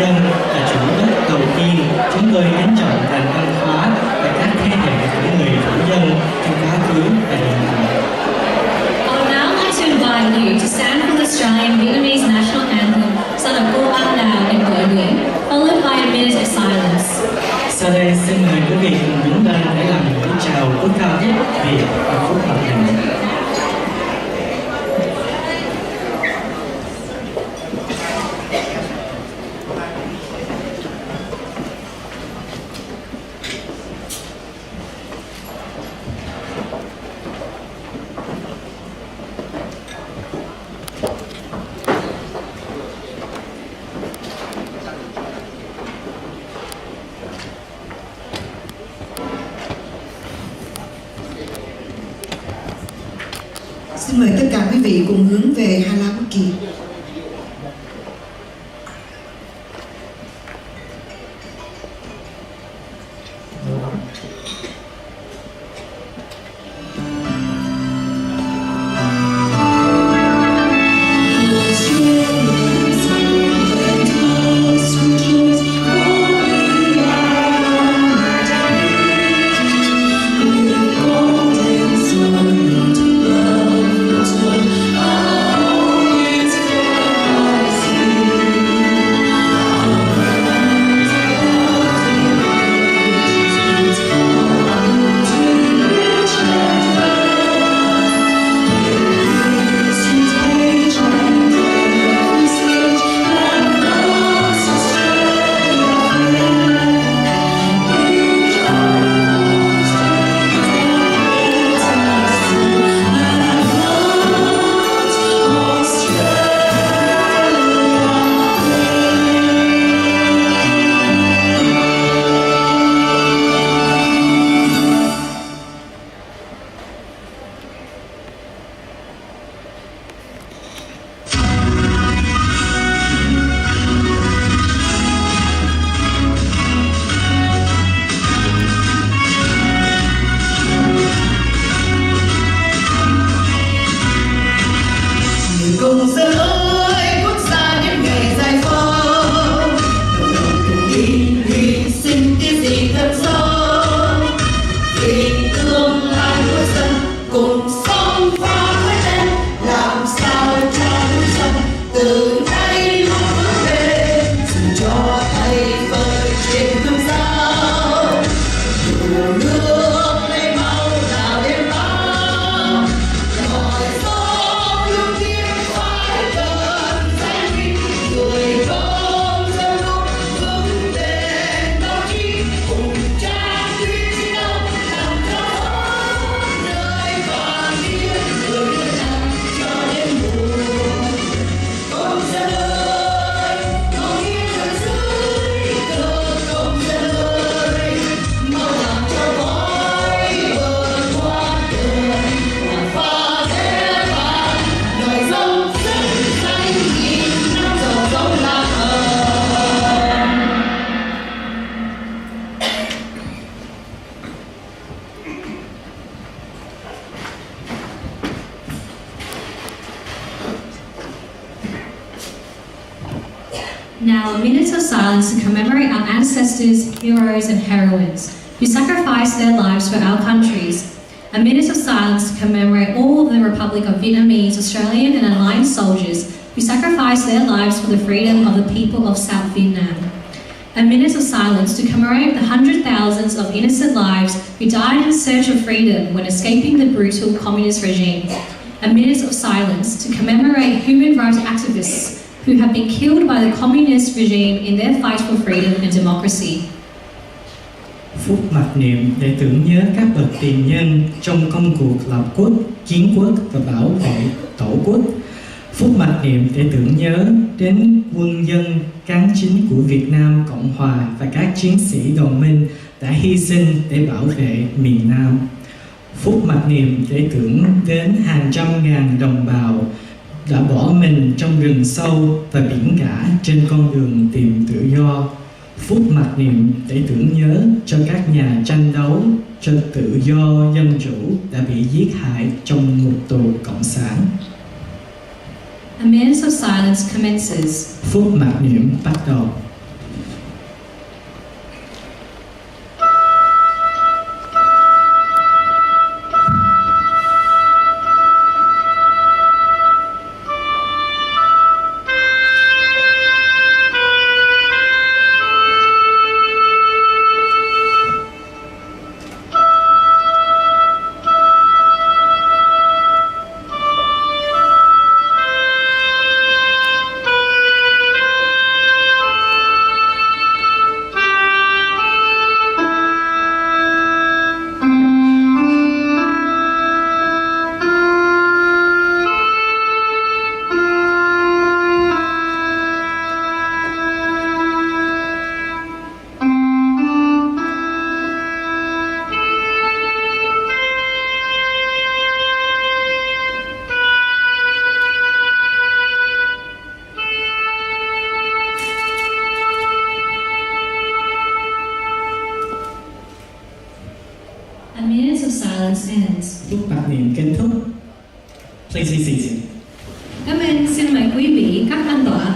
dân là chủ đất đầu tiên, chúng tôi kính trọng nền văn hóa và các thế hệ của người thổ dân trong quá khứ và hiện tại. I would now like to invite you to stand for the Australian Vietnamese national anthem, SØC MÀU QUêHảo hiNG in Vietnamese, followed by a minute of silence. Sau đây xin mời quý vị cùng đứng lên để làm buổi chào quốc cao nhất Việt và phút mặc niệm. Xin mời tất cả quý vị cùng hướng về Hai lá quốc kỳ. Cùng dân ơi, quốc gia đến ngày giải phóng, cùng hy sinh cái gì thật sâu, vì tương lai của dân cùng sống qua với tên, làm sao cho núi sông từ nay luôn vững bền, dùng cho thầy vơi trên hương giáo, đủ nước lấy máu nào đêm bao, gọi gió luôn tiếng. Now, a minute of silence to commemorate our ancestors, heroes and heroines who sacrificed their lives for our countries. A minute of silence to commemorate all of the Republic of Vietnamese, Australian and Alliance soldiers who sacrificed their lives for the freedom of the people of South Vietnam. A minute of silence to commemorate the hundred thousands of innocent lives who died in search of freedom when escaping the brutal communist regime. A minute of silence to commemorate human rights activists who have been killed by the communist regime in their fight for freedom and democracy. Phút mặc niệm để tưởng nhớ các bậc tiền nhân trong công cuộc lập quốc, chiến quốc và bảo vệ tổ quốc. Phút mặc niệm để tưởng nhớ đến quân dân cán chính của Việt Nam Cộng Hòa và các chiến sĩ đồng minh đã hy sinh để bảo vệ miền Nam. Phút mặc niệm để tưởng đến hàng trăm ngàn đồng bào đã bỏ mình trong rừng sâu và biển cả trên con đường tìm tự do. Phút mặc niệm để tưởng nhớ cho các nhà tranh đấu cho tự do dân chủ đã bị giết hại trong ngục tù cộng sản. A minute of silence commences. Phút mặc niệm bắt đầu. season. Cảm ơn, xin mời quý vị các anh tọa.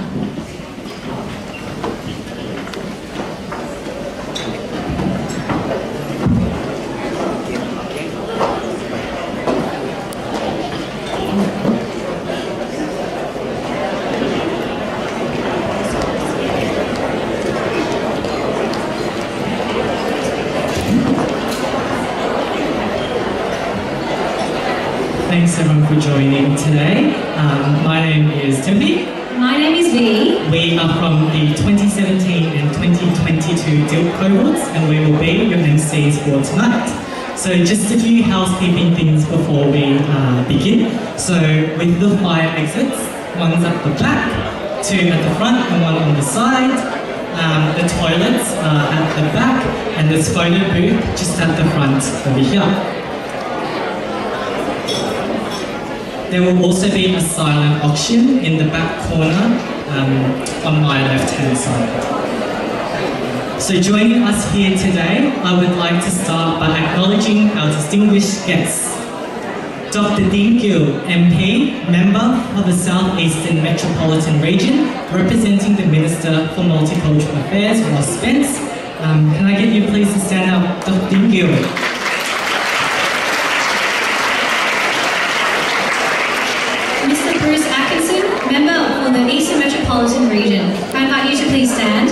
Thanks everyone for joining today. My name is Timothy. My name is V. We are from the 2017 and 2022 DILP cohorts, and we will be your MCs for tonight. So just a few housekeeping things before we begin. So with the fire exits, one's at the back, two at the front and one on the side. The toilets are at the back, and there's photo booth just at the front over here. There will also be a silent auction in the back corner on my left-hand side. So joining us here today, I would like to start by acknowledging our distinguished guests. Dr. DILP, MP, Member of the South Eastern Metropolitan Region, representing the Minister for Multicultural Affairs, Ross Spence. Can I get you please to stand up, Dr. DILP? Bruce Atkinson, Member for the Eastern Metropolitan Region. I invite you to please stand.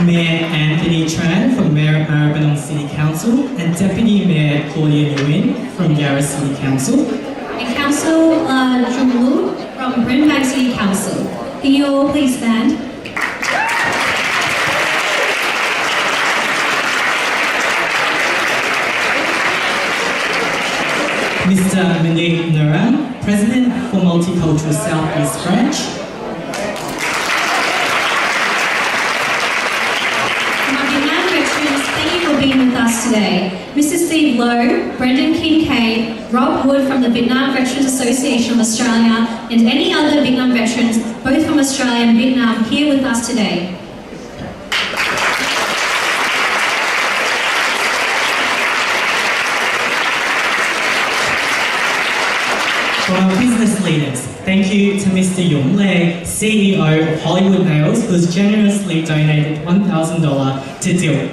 Mayor Anthony Tran from Maribyrnong City Council and Deputy Mayor Claudia Nguyen from Yarra City Council. And Councillor Jung Lu from Brisbane City Council. Can you all please stand? Mr. Malik Naran, President for Multicultural South East Branch. My Vietnam veterans, thank you for being with us today. Mr. Steve Lowe, Brendan Kincaid, Rob Wood from the Vietnam Veterans Association of Australia, and any other Vietnam veterans, both from Australia and Vietnam, here with us today. For our business leaders, thank you to Mr. Yung Le, CEO of Hollywood Nails, who has generously donated $1,000 to DILP.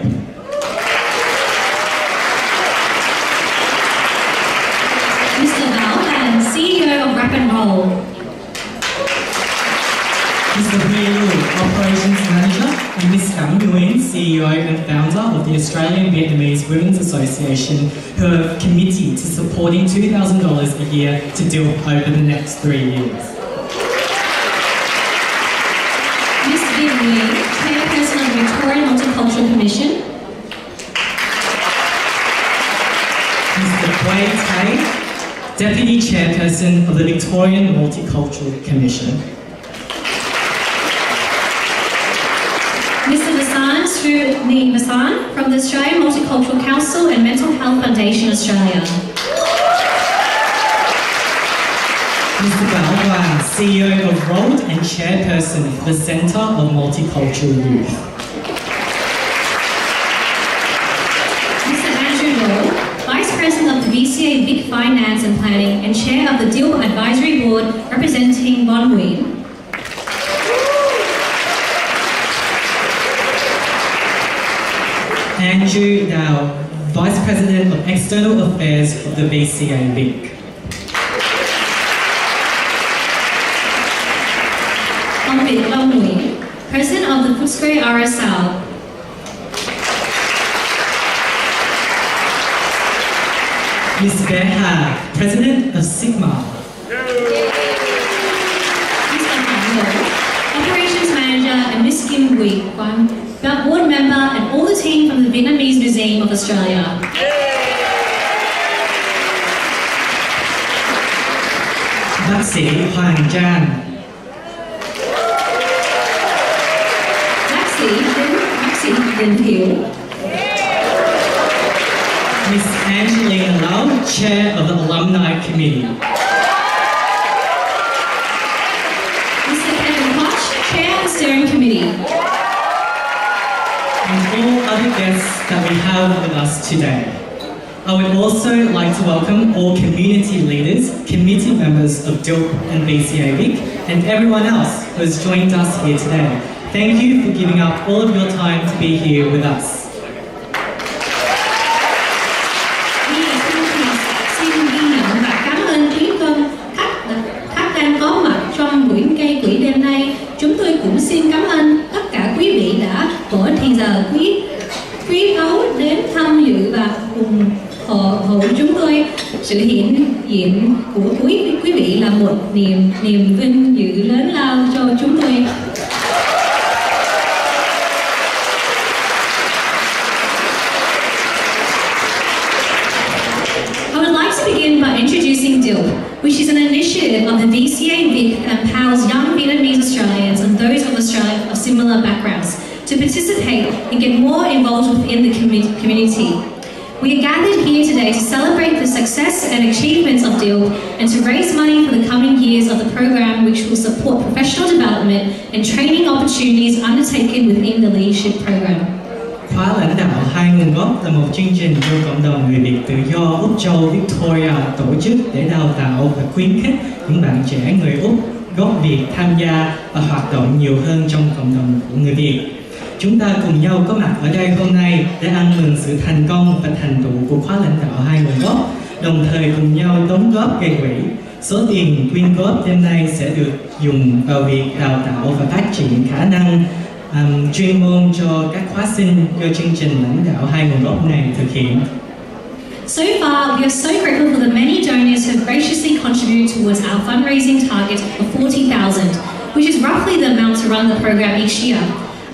Mr. Val and CEO of Rap and Roll. Mr. Huy Lu, Operations Manager, and Ms. Cam Nguyen, CEO and founder of the Australian Vietnamese Women's Association, who are committed to supporting $2,000 a year to DILP over the next 3 years. Ms. Viv Lee, Chairperson of the Victorian Multicultural Commission. Mr. Quay Tay, Deputy Chairperson of the Victorian Multicultural Commission. Mr. Vasan Srini Vasan from the Australian Multicultural Council and Mental Health Foundation Australia. Mr. Balwan, CEO of ROLD and Chairperson for the Centre of Multicultural Youth. Mr. Andrew Law, Vice President of the VCA Vic Finance and Planning and Chair of the DILP Advisory Board representing Von Nguyen. Andrew Dow, Vice President of External Affairs of the VCA Vic. Von Nguyen, President of the Footscray RSL. Ms. Beha, President of SØC Mr. Han Lo, Operations Manager, and Ms. Kim Wee Kwan, Board Member, and all the team from the Vietnamese Museum of Australia. Bác sĩ Hoàng Trang, Bác sĩ Đình Hiểu, Ms. Angelina Lau, Chair of the Alumni Committee. Mr. Kevin Koch, Chair of the Steering Committee. and all other guests that we have with us today. I would also like to welcome all community leaders, committee members of DILP and BCA Vic, and everyone else who has joined us here today. Thank you for giving up all of your time to be here with us. Xin ghi nhận và cảm ơn quý khách đang có mặt trong buổi gây quỹ đêm nay. Chúng tôi cũng xin cảm ơn tất cả quý vị đã bỏ thì giờ quý báu đến tham dự và ủng hộ chúng tôi. Sự hiện diện của quý vị là một niềm vinh dự lớn lao cho chúng tôi. I would like to begin by introducing DILP, which is an initiative of the BCA Vic that empowers young Vietnamese Australians and those of Australia of similar backgrounds to participate and get more involved within the community. We are gathered here today to celebrate the success and achievements of DILP and to raise money for the coming years of the program, which will support professional development and training opportunities undertaken within the leadership program. Khóa lãnh đạo hai nguồn gốc là một chương trình do cộng đồng người Việt tự do Úc Châu Victoria tổ chức để đào tạo và khuyến khích những bạn trẻ người Úc gốc Việt tham gia và hoạt động nhiều hơn trong cộng đồng của người Việt. Chúng ta cùng nhau có mặt ở đây hôm nay để ăn mừng sự thành công và thành tựu của khóa lãnh đạo hai nguồn gốc, đồng thời cùng nhau đóng góp gây quỹ. Số tiền quyên góp đêm nay sẽ được dùng vào việc đào tạo và phát triển khả năng chuyên môn cho các khóa sinh do chương trình lãnh đạo hai nguồn gốc này thực hiện. So far, we are so grateful for the many donors who have graciously contributed towards our fundraising target of $40,000, which is roughly the amount to run the program each year.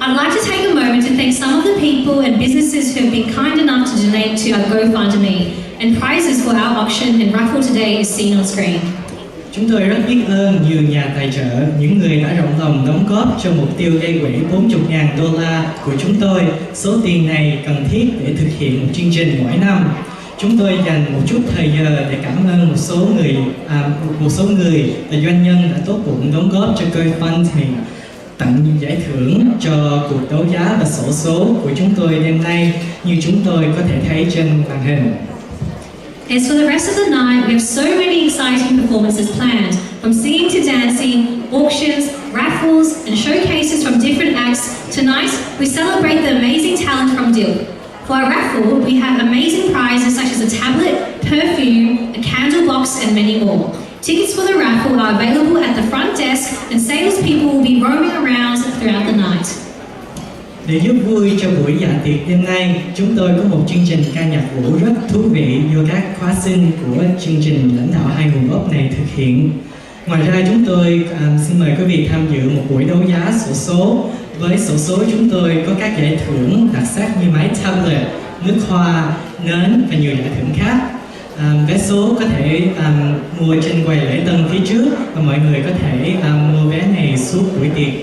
I'd like to take a moment to thank some of the people and businesses who have been kind enough to donate to our GoFundMe, and prizes for our auction and raffle today is seen on screen. Chúng tôi rất biết ơn nhiều nhà tài trợ, những người đã rộng lòng đóng góp cho mục tiêu gây quỹ $40,000 của chúng tôi. Số tiền này cần thiết để thực hiện một chương trình mỗi năm. Chúng tôi dành một chút thời giờ để cảm ơn một số người và doanh nhân đã tốt bụng đóng góp cho GoFundMe, tặng giải thưởng cho cuộc đấu giá và xổ số của chúng tôi đêm nay như chúng tôi có thể thấy trên màn hình. As for the rest of the night, we have so many exciting performances planned, from singing to dancing, auctions, raffles, and showcases from different acts. Tonight, we celebrate the amazing talent from DILP. For our raffle, we have amazing prizes such as a tablet, perfume, a candle box, and many more. Tickets for the raffle are available at the front desk, and salespeople will be roaming around throughout the night. Để giúp vui cho buổi dạ tiệc đêm nay, chúng tôi có một chương trình ca nhạc vũ rất thú vị do các khóa sinh của chương trình lãnh đạo hai nguồn gốc này thực hiện. Ngoài ra chúng tôi xin mời quý vị tham dự một buổi đấu giá xổ số. Với xổ số chúng tôi có các giải thưởng đặc sắc như máy tablet, nước hoa, nến và nhiều giải thưởng khác. Vé số có thể mua trên quầy lễ tân phía trước và mọi người có thể mua vé này suốt buổi tiệc.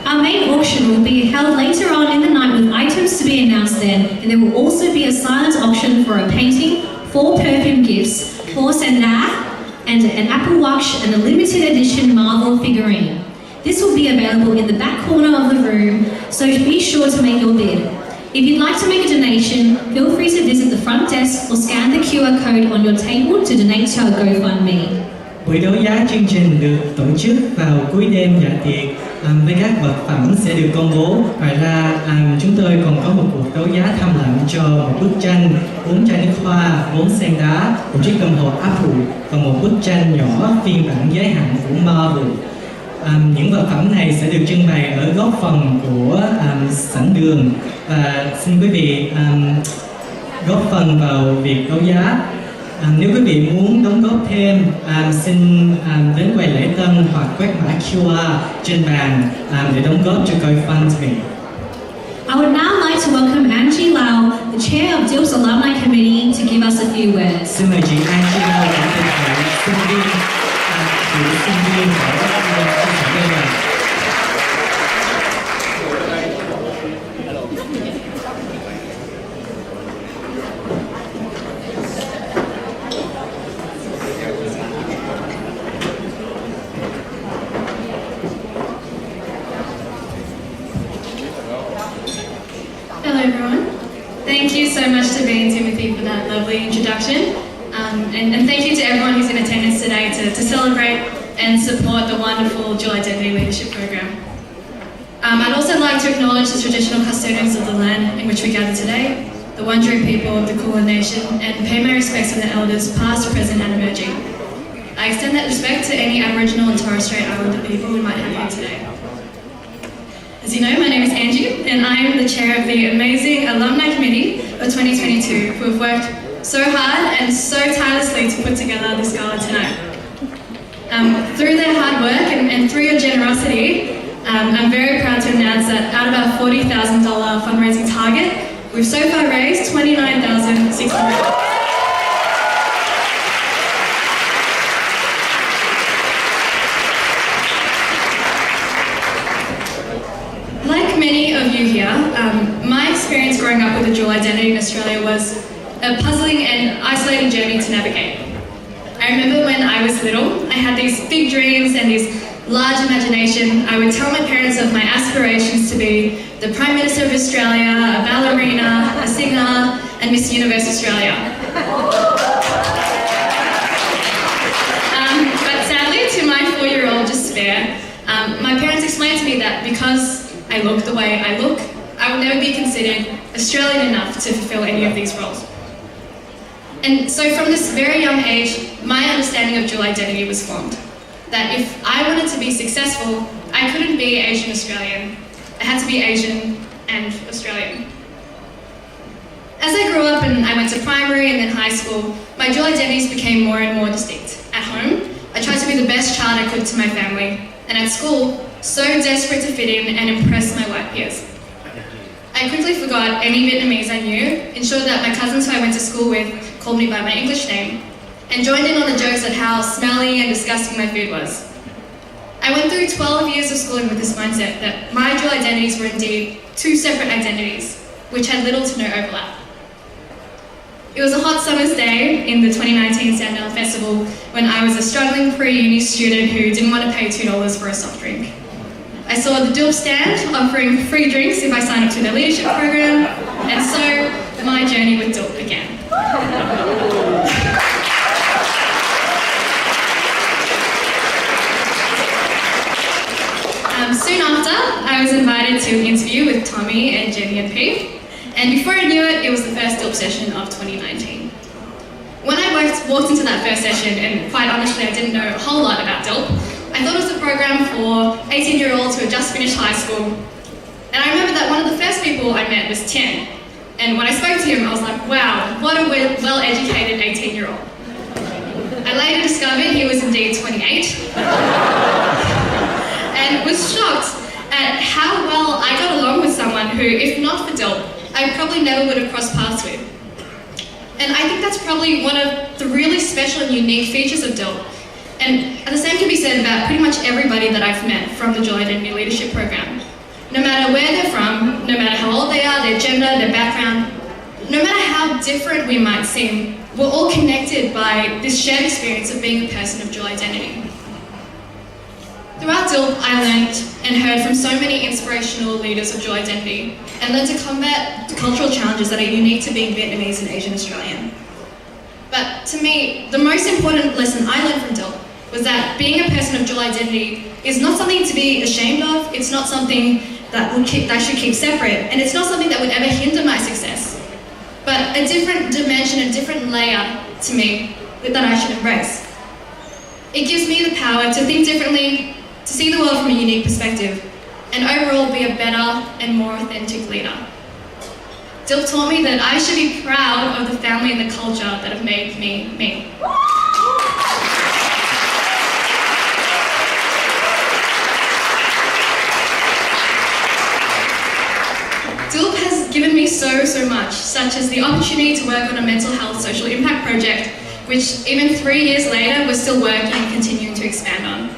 Our main auction will be held later on in the night with items to be announced then, and there will also be a silent auction for a painting, 4 perfume gifts, 4 sandal, and an Apple Watch and a limited edition Marvel figurine. This will be available in the back corner of the room, so be sure to make your bid. If you'd like to make a donation, feel free to visit the front desk or scan the QR code on your table to donate to our GoFundMe. Buổi đấu giá chương trình được tổ chức vào cuối đêm dạ tiệc với các vật phẩm sẽ được công bố. Ngoài ra chúng tôi còn có một cuộc đấu giá thầm lặng cho một bức tranh, 4 chai nước hoa, 4 sen đá, một chiếc đồng hồ Apple và một bức tranh nhỏ phiên bản giới hạn của Marvel. Những vật phẩm này sẽ được trưng bày ở góc phần của sảnh đường và xin quý vị góp phần vào việc đấu giá. Nếu quý vị muốn đóng góp thêm, xin đến quầy lễ tân hoặc quét mã QR trên bàn để đóng góp cho GoFundMe. I would now like to welcome Angie Lau, the chair of DILP's Alumni Committee, to give us a few words. Xin mời chị Angie Lau, chủ tịch hội sinh viên của sinh viên của chia sẻ đây là. lovely introduction. And thank you to everyone who's in attendance today to celebrate and support the wonderful Dual Identity Leadership Program. I'd also like to acknowledge the traditional custodians of the land in which we gather today, the Wurundjeri people of the Kulin Nation, and pay my respects to the elders past, present and emerging. I extend that respect to any Aboriginal and Torres Strait Islander people we might have here today. As you know, my name is Angie, and I am the chair of the amazing Alumni Committee of 2022, who have worked so hard and so tirelessly to put together this gala tonight. Through their hard work and through your generosity, I'm very proud to announce that out of our $40,000 fundraising target, we've so far raised $29,600. Like many of you here, my experience growing up with a dual identity in Australia was a puzzling and isolating journey to navigate. I remember when I was little, I had these big dreams and this large imagination. I would tell my parents of my aspirations to be the Prime Minister of Australia, a ballerina, a singer, and Miss Universe Australia. But sadly, to my 4-year-old despair, my parents explained to me that because I look the way I look, I would never be considered Australian enough to fulfill any of these roles. And so from this very young age, my understanding of dual identity was formed. That if I wanted to be successful, I couldn't be Asian Australian. I had to be Asian and Australian. As I grew up and I went to primary and then high school, my dual identities became more and more distinct. At home, I tried to be the best child I could to my family, and at school, so desperate to fit in and impress my white peers. I quickly forgot any Vietnamese I knew, ensured that my cousins who I went to school with called me by my English name, and joined in on the jokes at how smelly and disgusting my food was. I went through 12 years of schooling with this mindset that my dual identities were indeed two separate identities, which had little to no overlap. It was a hot summer's day in the 2019 Sandown Festival when I was a struggling pre-uni student who didn't want to pay $2 for a soft drink. I saw the DILP stand offering free drinks if I signed up to their leadership program, and so my journey with DILP began. Soon after, I was invited to an interview with Tommy and Jenny and Pete, and before I knew it, it was the first DILP session of 2019. When I walked into that first session, and quite honestly I didn't know a whole lot about DILP, I thought it was a program for 18-year-olds who had just finished high school. And I remember that one of the first people I met was Tien, and when I spoke to him I was like, wow, what a well-educated 18-year-old. I later discovered he was indeed 28. And was shocked at how well I got along with someone who, if not for DILP, I probably never would have crossed paths with. And I think that's probably one of the really special and unique features of DILP. And the same can be said about pretty much everybody that I've met from the Dual Identity Leadership Program. No matter where they're from, no matter how old they are, their gender, their background, no matter how different we might seem, we're all connected by this shared experience of being a person of dual identity. Throughout DILP, I learned and heard from so many inspirational leaders of dual identity and learned to combat the cultural challenges that are unique to being Vietnamese and Asian Australian. But to me, the most important lesson I learned from DILP was that being a person of dual identity is not something to be ashamed of, it's not something that I should keep separate, and it's not something that would ever hinder my success, but a different dimension, a different layer to me that I should embrace. It gives me the power to think differently, to see the world from a unique perspective, and overall be a better and more authentic leader. DILP taught me that I should be proud of the family and the culture that have made me me. DILP has given me so much, such as the opportunity to work on a mental health social impact project, which even 3 years later we're still working and continuing to expand on.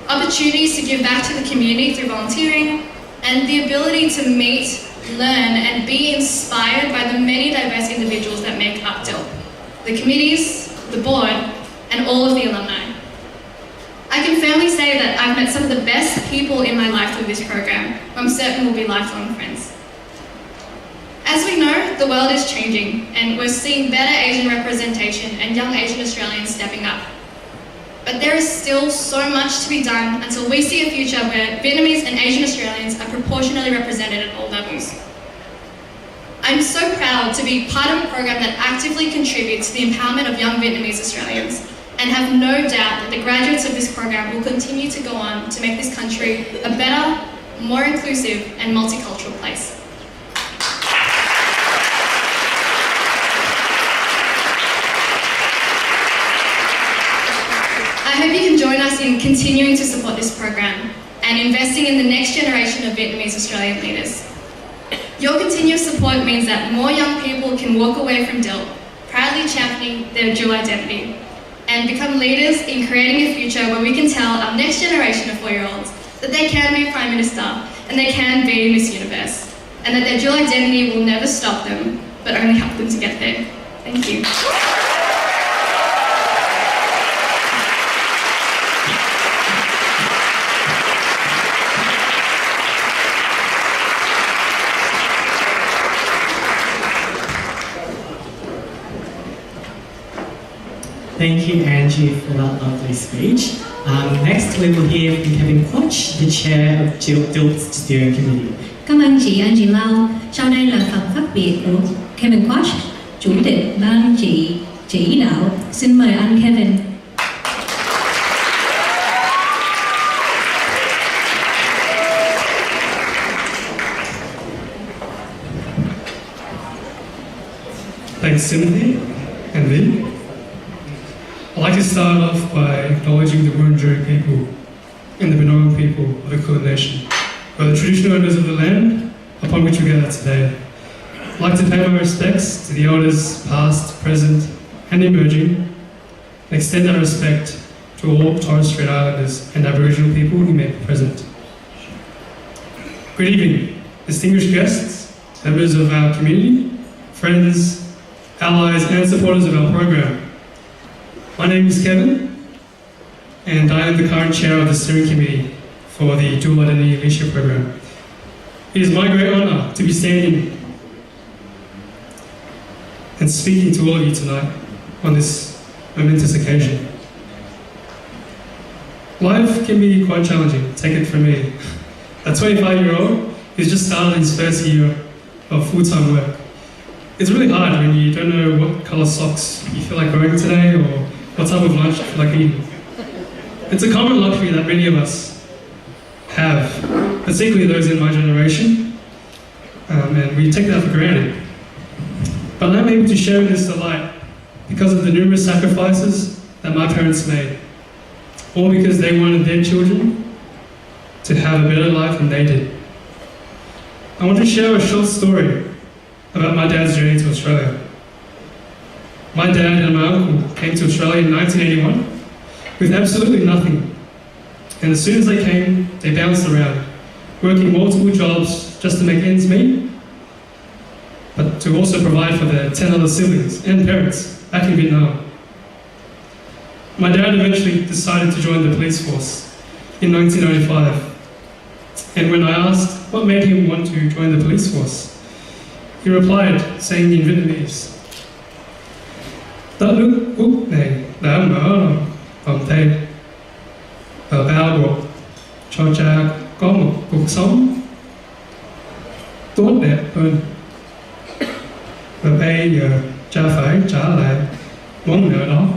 Opportunities to give back to the community through volunteering, and the ability to meet, learn and be inspired by the many diverse individuals that make up DILP, the committees, the board and all of the alumni. I can firmly say that I've met some of the best people in my life through this program, who I'm certain will be lifelong friends. As we know, the world is changing and we're seeing better Asian representation and young Asian Australians stepping up. But there is still so much to be done until we see a future where Vietnamese and Asian Australians are proportionally represented at all levels. I'm so proud to be part of a program that actively contributes to the empowerment of young Vietnamese Australians and have no doubt that the graduates of this program will continue to go on to make this country a better, more inclusive and multicultural place. I hope you can join us in continuing to support this program and investing in the next generation of Vietnamese Australian leaders. Your continuous support means that more young people can walk away from DILP proudly championing their dual identity and become leaders in creating a future where we can tell our next generation of 4-year-olds that they can be Prime Minister and they can be Miss Universe and that their dual identity will never stop them but only help them to get there. Thank you. Thank you, Angie, for that lovely speech. Next, we will hear from Kevin Quach, the chair of DILP Steering Committee. Cảm ơn chị Angie Lau. Sau đây là phần phát biểu của Kevin Quach, chủ tịch ban chỉ đạo. Xin mời anh Kevin. Thanks, Timothy and Vin. I'd like to start off by acknowledging the Wurundjeri people and the Benong people of the Kulin Nation, who are the traditional owners of the land upon which we gather today. I'd like to pay my respects to the elders past, present and emerging, and extend that respect to all Torres Strait Islanders and Aboriginal people who may be present. Good evening, distinguished guests, members of our community, friends, allies and supporters of our program. My name is Kevin, and I am the current chair of the steering committee for the Dual Identity Leadership Program. It is my great honour to be standing and speaking to all of you tonight on this momentous occasion. Life can be quite challenging, take it from me. A 25-year-old who's just started his first year of full-time work. It's really hard when you don't know what colour socks you feel like wearing today or what type of lunch you feel like eating. It's a common luxury that many of us have, particularly those in my generation, and we take that for granted. But I'm able to share in this delight because of the numerous sacrifices that my parents made, all because they wanted their children to have a better life than they did. I want to share a short story about my dad's journey to Australia. My dad and my uncle came to Australia in 1981 with absolutely nothing. And as soon as they came, they bounced around, working multiple jobs just to make ends meet, but to also provide for their 10 other siblings and parents back in Vietnam. My dad eventually decided to join the police force in 1995. And when I asked what made him want to join the police force, he replied, saying in Vietnamese, "Đất nước Úc này đã mở vòng tay và bao bọc cho cha có một cuộc sống tốt đẹp hơn. Và bây giờ cha phải trả lại món nợ đó."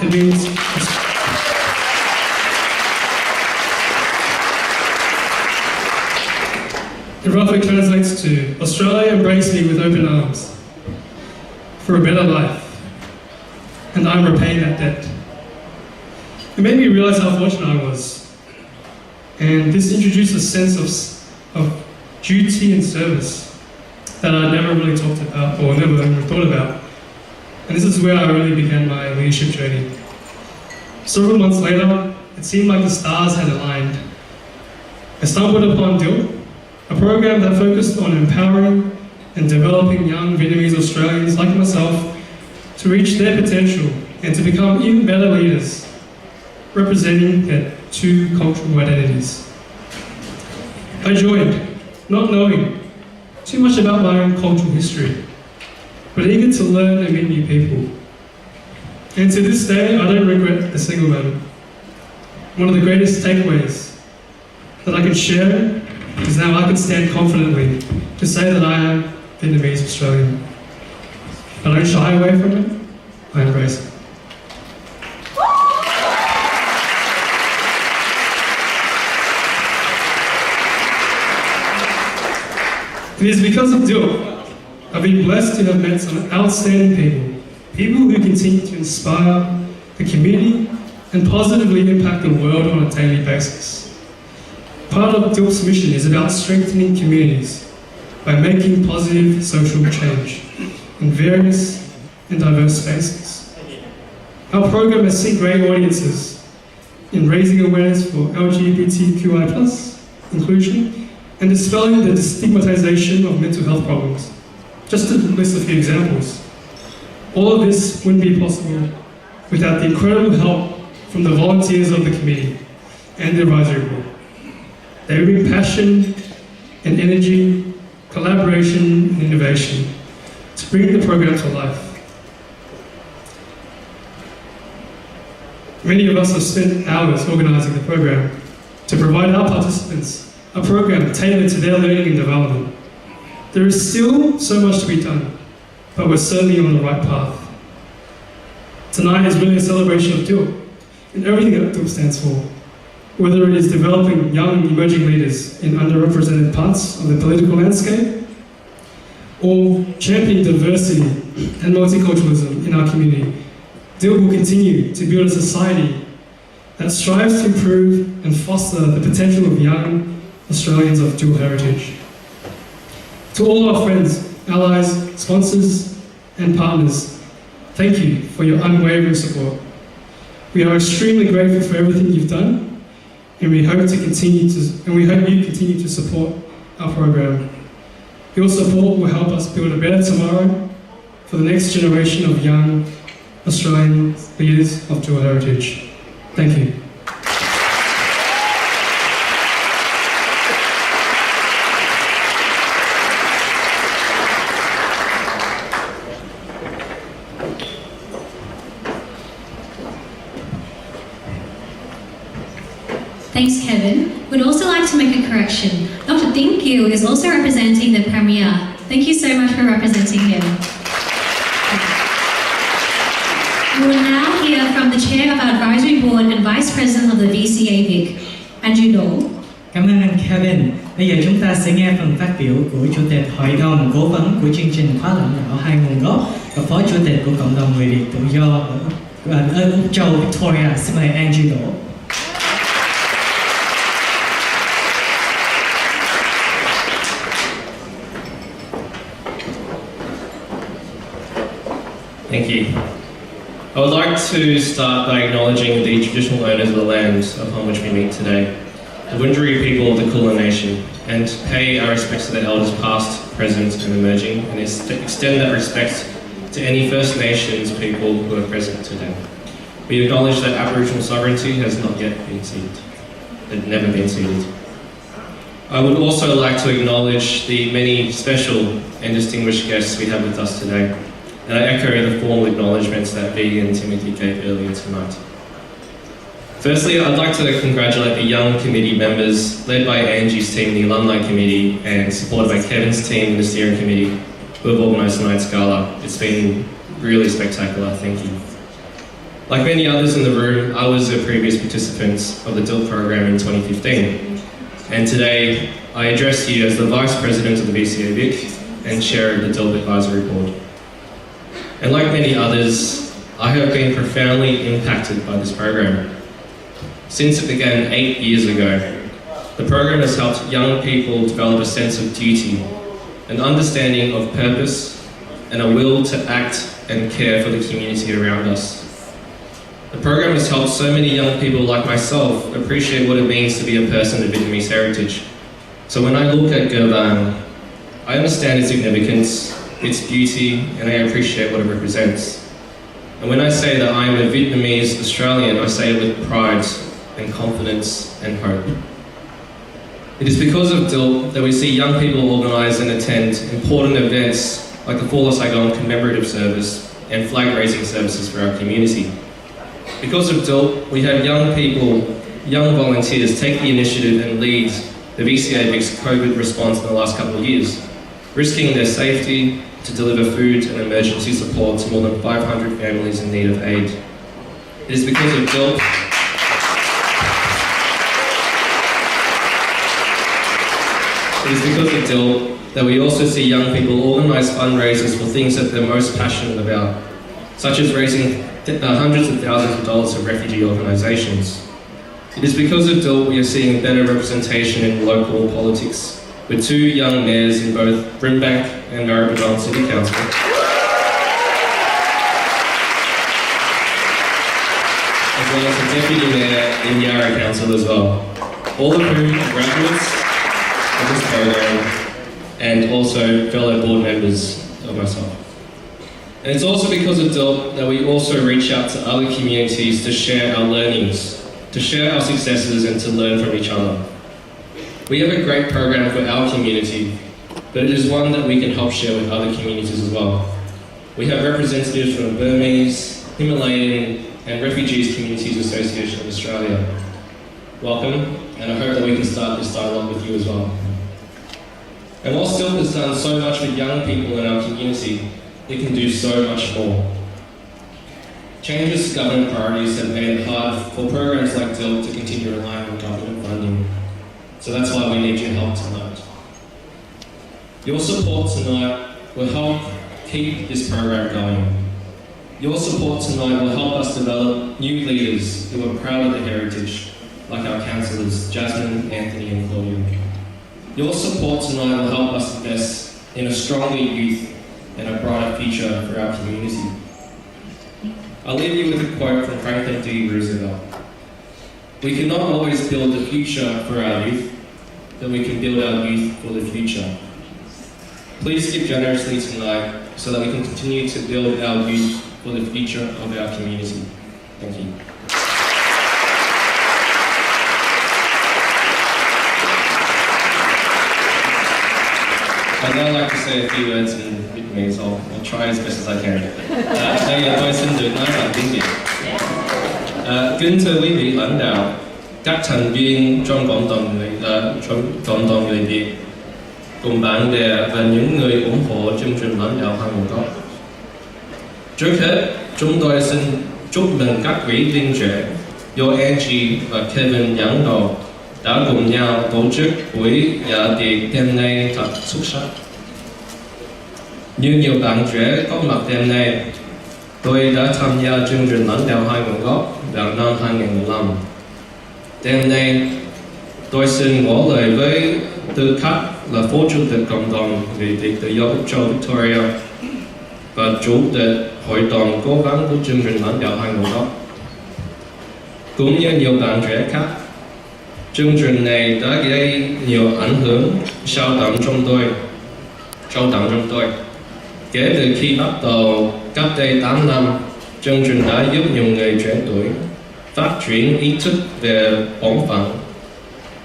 It means it roughly translates to Australia embraced me with open arms for a better life, and I'm repaying that debt. It made me realize how fortunate I was, and this introduced a sense of duty and service that I never really talked about or never even thought about. And this is where I really began my leadership journey. Several months later, it seemed like the stars had aligned. I stumbled upon DILP, a program that focused on empowering and developing young Vietnamese Australians like myself to reach their potential and to become even better leaders, representing their two cultural identities. I joined, not knowing too much about my own cultural history, but eager to learn and meet new people. And to this day, I don't regret a single moment. One of the greatest takeaways that I can share is now I can stand confidently to say that I am Vietnamese Australian. I don't shy away from it, I embrace it. It is because of DILP I've been blessed to have met some outstanding people who continue to inspire the community and positively impact the world on a daily basis. Part of DILP's mission is about strengthening communities by making positive social change in various and diverse spaces. Our program has seen great audiences in raising awareness for LGBTQI+ inclusion and dispelling the stigmatization of mental health problems. Just to list a few examples. All of this wouldn't be possible without the incredible help from the volunteers of the committee and the advisory board. They bring passion and energy, collaboration and innovation to bring the program to life. Many of us have spent hours organising the program to provide our participants a program tailored to their learning and development. There is still so much to be done, but we're certainly on the right path. Tonight is really a celebration of DILP and everything that DILP stands for, whether it is developing young emerging leaders in underrepresented parts of the political landscape, or championing diversity and multiculturalism in our community. DILP will continue to build a society that strives to improve and foster the potential of young Australians of dual heritage. To all our friends, allies, sponsors and partners, thank you for your unwavering support. We are extremely grateful for everything you've done, and we hope you continue to support our program. Your support will help us build a better tomorrow for the next generation of young Australian leaders of dual heritage. Thank you. Thanks, Kevin. We'd also like to make a correction. Dr. Ding Gill is also representing the Premier. Thank you so much for representing him. We will now hear from the Chair of our Advisory Board and Vice President of the VCA Vic, Andrew Dole. Cảm ơn anh Kevin. Bây giờ chúng ta sẽ nghe phần phát biểu của Chủ tịch Hội đồng Cố vấn của chương trình khóa lãnh đạo hai nguồn gốc và Phó Chủ tịch của Cộng đồng Người Việt Tự do ở Úc Châu, Victoria. Xin mời Andrew Dole. Thank you. I would like to start by acknowledging the traditional owners of the land upon which we meet today, the Wurundjeri people of the Kulin Nation, and pay our respects to their elders past, present and emerging, and extend that respect to any First Nations people who are present today. We acknowledge that Aboriginal sovereignty has not yet been ceded, and never been ceded. I would also like to acknowledge the many special and distinguished guests we have with us today. And I echo the formal acknowledgements that Bea and Timothy gave earlier tonight. Firstly, I'd like to congratulate the young committee members led by Angie's team, the Alumni Committee, and supported by Kevin's team, the Steering Committee, who have organised tonight's gala. It's been really spectacular, thank you. Like many others in the room, I was a previous participant of the DILP program in 2015. And today, I address you as the Vice President of the VCA Vic and Chair of the DILP Advisory Board. And like many others, I have been profoundly impacted by this program. Since it began 8 years ago, the program has helped young people develop a sense of duty, an understanding of purpose, and a will to act and care for the community around us. The program has helped so many young people like myself appreciate what it means to be a person of Vietnamese heritage. So when I look at Gơ Vàng, I understand its significance, its beauty, and I appreciate what it represents. And when I say that I am a Vietnamese Australian, I say it with pride and confidence and hope. It is because of DILP that we see young people organise and attend important events like the Fall of Saigon commemorative service and flag raising services for our community. Because of DILP, we have young people, young volunteers take the initiative and lead the VCA Vic's COVID response in the last couple of years, risking their safety to deliver food and emergency support to more than 500 families in need of aid. It is because of DILP that we also see young people organise fundraisers for things that they're most passionate about, such as raising hundreds of thousands of dollars for refugee organisations. It is because of DILP we are seeing better representation in local politics, with 2 young mayors in both Brimbank and Maribyrnong City Council, as well as a deputy mayor in Yarra Council as well, all of whom are graduates of this program and also fellow board members of myself. And it's also because of DILP that we also reach out to other communities to share our learnings, to share our successes and to learn from each other. We have a great program for our community, but it is one that we can help share with other communities as well. We have representatives from the Burmese, Himalayan and Refugees Communities Association of Australia. Welcome, and I hope that we can start this dialogue with you as well. And while DILP has done so much with young people in our community, it can do so much more. Changes to government priorities have made it hard for programs like DILP to continue relying on government funding. So that's why we need your help tonight. Your support tonight will help keep this program going. Your support tonight will help us develop new leaders who are proud of their heritage, like our councillors, Jasmine, Anthony and Claudia. Your support tonight will help us invest in a stronger youth and a brighter future for our community. I'll leave you with a quote from Franklin D. Roosevelt. We cannot always build the future for our youth, but we can build our youth for the future. Please give generously tonight so that we can continue to build our youth for the future of our community. Thank you. I'd now like to say a few words in Vietnamese. I'll try as best as I can. Đây là tôi xin được nói bằng tiếng Việt. Kính thưa quý vị lãnh đạo, các thành viên trong cộng đồng người Việt, cùng bạn bè và những người ủng hộ chương trình lãnh đạo hai nguồn gốc. Trước hết, chúng tôi xin chúc mừng các ủy viên trẻ do Angie và Kevin dẫn đầu đã cùng nhau tổ chức buổi dạ tiệc đêm nay thật xuất sắc. Như nhiều bạn trẻ có mặt đêm nay, tôi đã tham gia chương trình lãnh đạo hai nguồn gốc vào năm 2015. Đêm nay, tôi xin ngỏ lời với tư cách là Phó Chủ tịch Cộng đồng Người Việt Tự do Úc Châu Victoria và Chủ tịch Hội đồng Cố vấn của chương trình lãnh đạo hai nguồn gốc. Cũng như nhiều bạn trẻ khác, chương trình này đã gây nhiều ảnh hưởng sâu đậm trong tôi. Kể từ khi bắt đầu cách đây 8 năm, chương trình đã giúp nhiều người trẻ tuổi phát triển ý thức về bổn phận,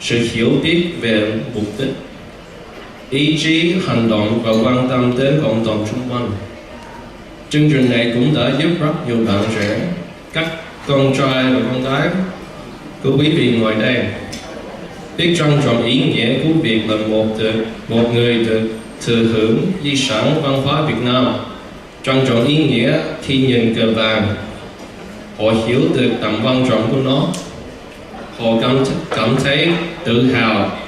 sự hiểu biết về mục đích, ý chí hành động và quan tâm đến cộng đồng xung quanh. Chương trình này cũng đã giúp rất nhiều bạn trẻ, các con trai và con gái của quý vị ngồi đây biết trân trọng ý nghĩa của việc là một người được thừa hưởng di sản văn hóa Việt Nam, trân trọng ý nghĩa khi nhìn cờ vàng. Họ hiểu được tầm quan trọng của nó. Họ cảm thấy tự hào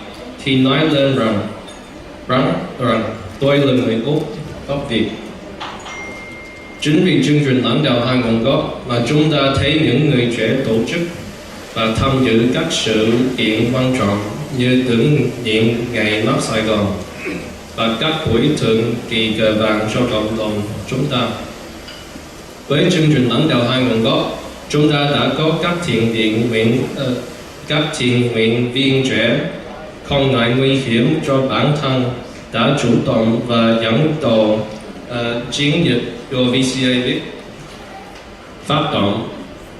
khi nói lên rằng tôi là người Úc gốc Việt. Chính vì chương trình lãnh đạo hai nguồn gốc mà chúng ta thấy những người trẻ tổ chức và tham dự các sự kiện quan trọng như tưởng niệm ngày mất Sài Gòn và các buổi thượng kỳ cờ vàng cho cộng đồng chúng ta. Với chương trình lãnh đạo hai nguồn gốc, chúng ta đã có các thiện nguyện viên trẻ không ngại nguy hiểm cho bản thân đã chủ động và dẫn đầu chiến dịch do VCA Vic phát động,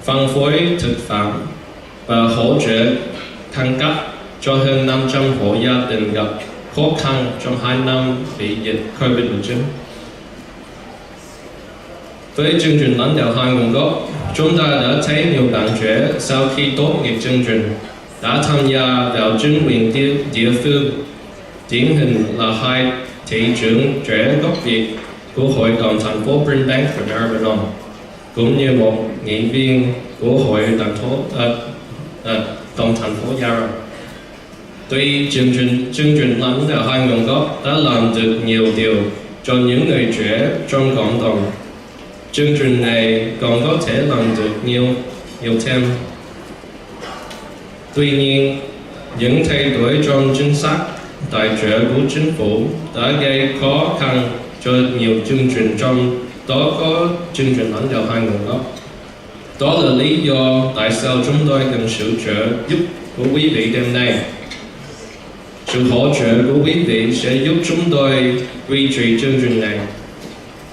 phân phối thực phẩm và hỗ trợ khẩn cấp cho hơn 500 hộ gia đình gặp khó khăn trong 2 năm bị dịch Covid-19. Với chương trình lãnh đạo hai nguồn gốc, chúng ta đã thấy nhiều bạn trẻ sau khi tốt nghiệp chương trình đã tham gia vào chính quyền địa phương. Điển hình là 2 thị trưởng trẻ gốc Việt của Hội đồng thành phố Brisbane và Melbourne, cũng như một nghị viên của Hội đồng thành phố Yarra. Tuy chương trình lãnh đạo hai nguồn gốc đã làm được nhiều điều cho những người trẻ trong cộng đồng, chương trình này còn có thể làm được nhiều thêm. Tuy nhiên, những thay đổi trong chính sách tài trợ của chính phủ đã gây khó khăn cho nhiều chương trình, trong đó có chương trình lãnh đạo hai nguồn gốc. Đó là lý do tại sao chúng tôi cần sự trợ giúp của quý vị đêm nay. Sự hỗ trợ của quý vị sẽ giúp chúng tôi duy trì chương trình này,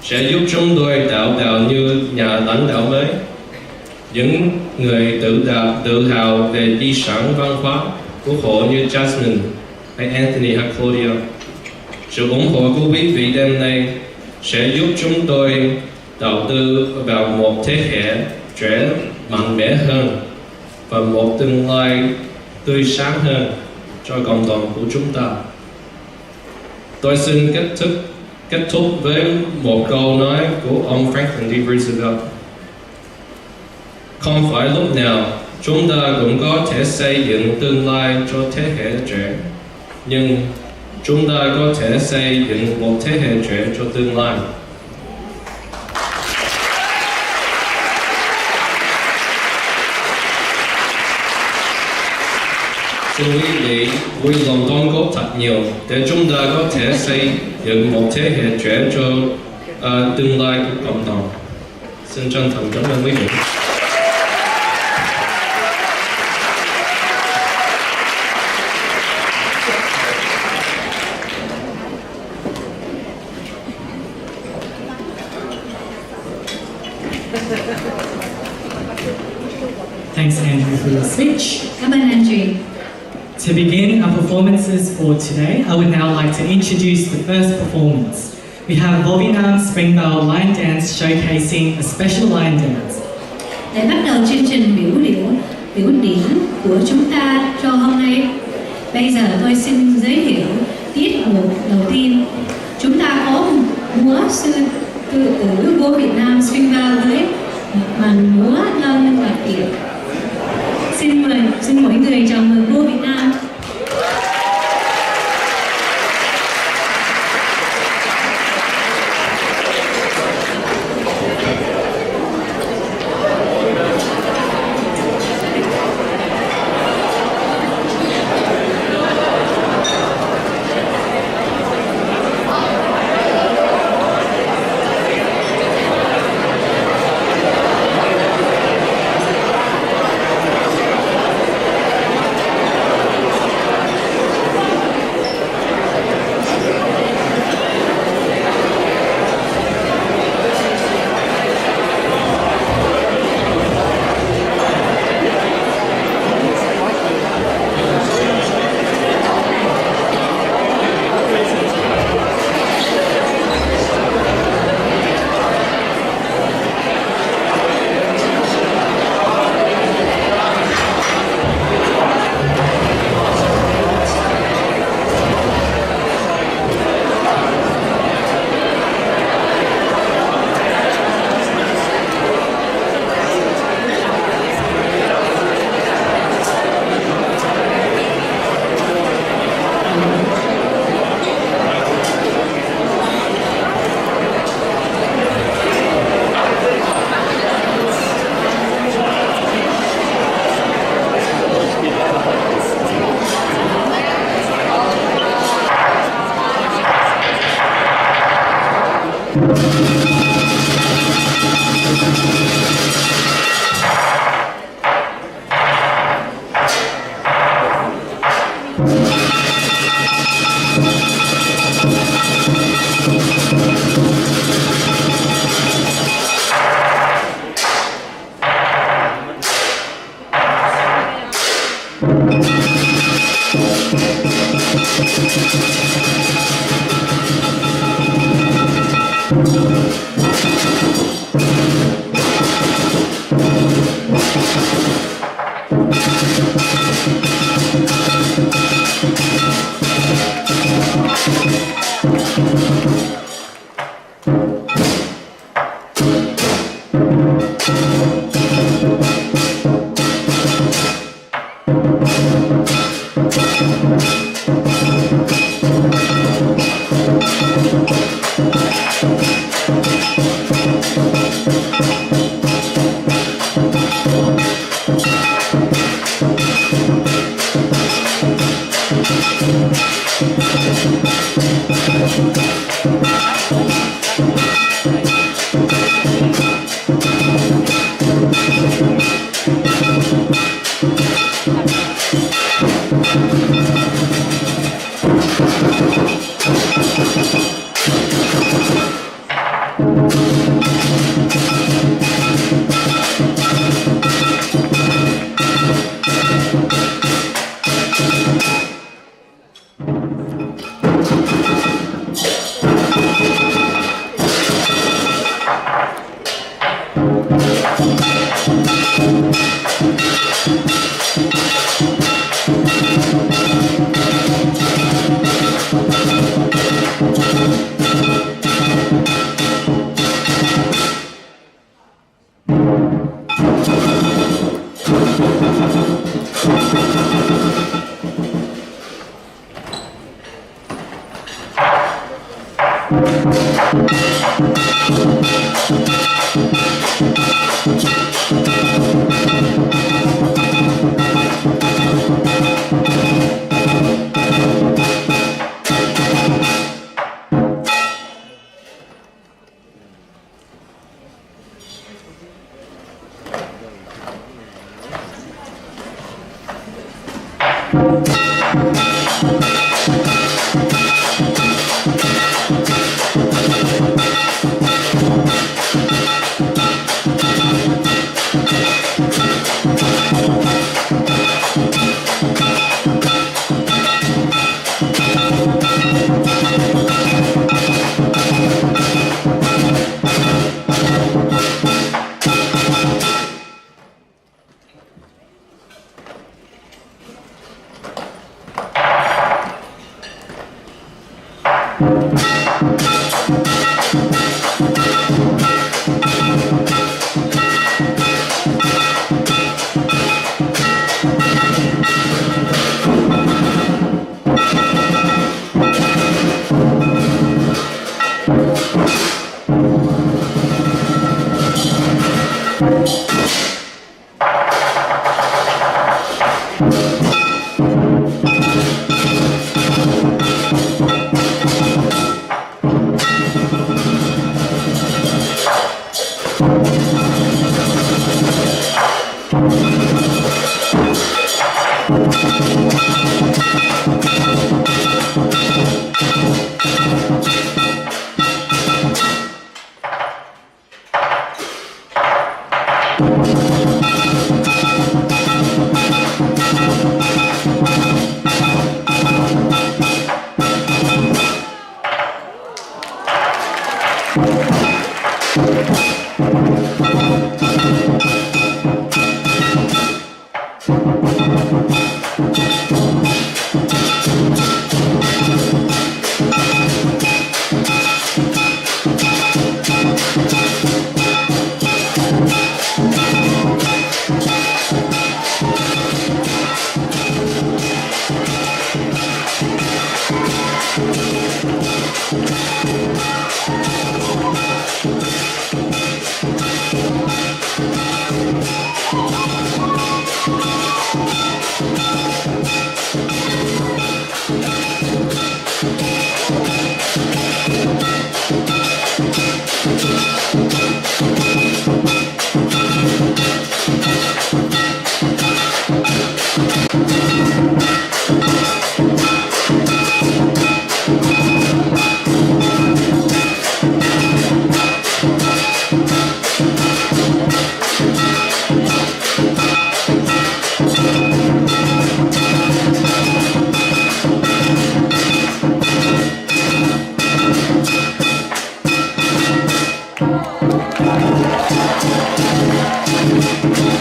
sẽ giúp chúng tôi tạo tạo như nhà lãnh đạo mới, những người tự hào về di sản văn hóa của họ như Jasmine hay Anthony hay Claudia. Sự ủng hộ của quý vị đêm nay sẽ giúp chúng tôi đầu tư vào một thế hệ trẻ mạnh mẽ hơn và một tương lai tươi sáng hơn cho cộng đồng của chúng ta. Tôi xin kết thúc với một câu nói của ông Franklin D. Roosevelt. Không phải lúc nào chúng ta cũng có thể xây dựng tương lai cho thế hệ trẻ, nhưng chúng ta có thể xây dựng một thế hệ trẻ cho tương lai. Xin quý vị vui lòng đóng góp thật nhiều để chúng ta có thể xây dựng một thế hệ trẻ cho tương lai của cộng đồng. Xin chân thành cảm ơn quý vị. Thanks, Andrew, for your speech. Cảm ơn Andrew. To begin our performances for today, I would now like to introduce the first performance. We have Vovinam Springvale Line Dance showcasing a special line dance. Để bắt đầu chương trình biểu diễn của chúng ta cho hôm nay, bây giờ tôi xin giới thiệu tiết mục đầu tiên. Chúng ta có múa sư tự tử của Việt Nam Springvale với một màn múa lân đặc biệt. Xin mọi người chào mừng vua Việt Nam.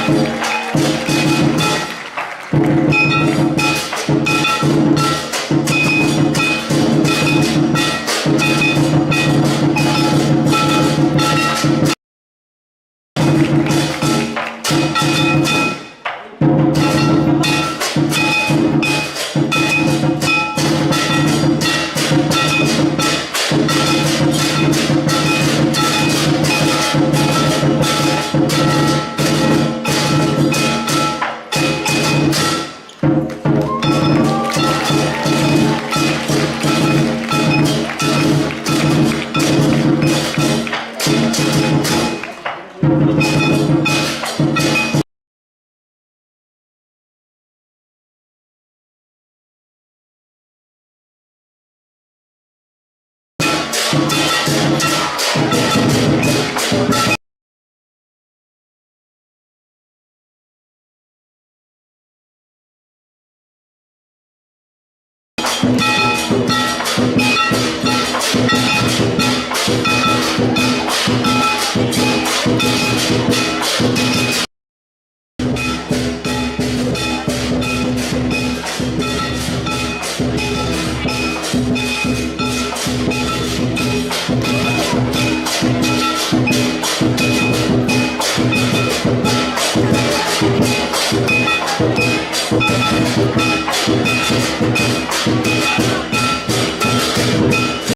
Thank you.